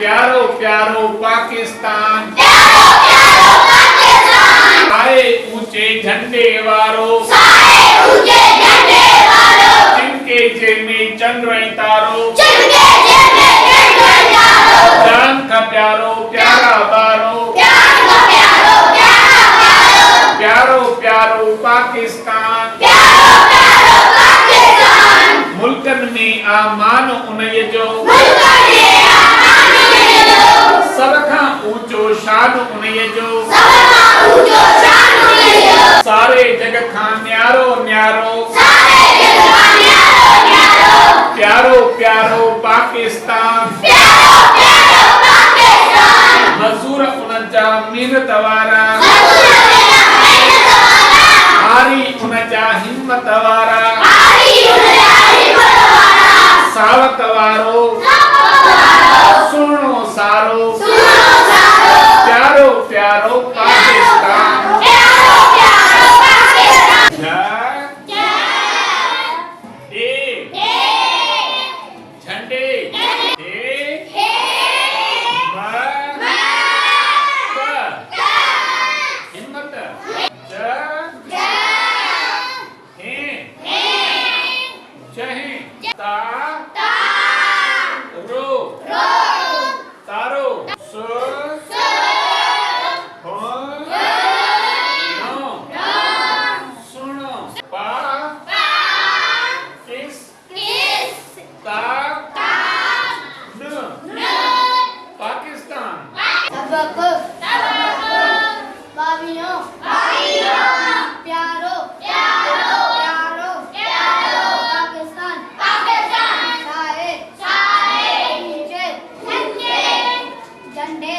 प्यारो प्यारो पाकिस्तान, आए ऊंचे झंडे वारो, जिनके जेब में चंद्र तारो, जान का प्यारो प्यारा बारो, प्यारो प्यारो पाकिस्तान, मुल्कन में आमान उनये जो, सब खां ऊंचो शान उनये जो, सारे जग खां न्यारो न्यारो, प्यारो प्यारो पाकिस्तान, मजूर उनजा मिन्नत वारा, हारी उनजा हिम्मत वारा, सावक वारो, सुनो सारो, प्यारो प्यारो पाकिस्तान। झंडे हिम्मत तारो सुनो पाकिस्तान। प्यारो प्यारो पाकिस्तान, साए ऊंचे झंडे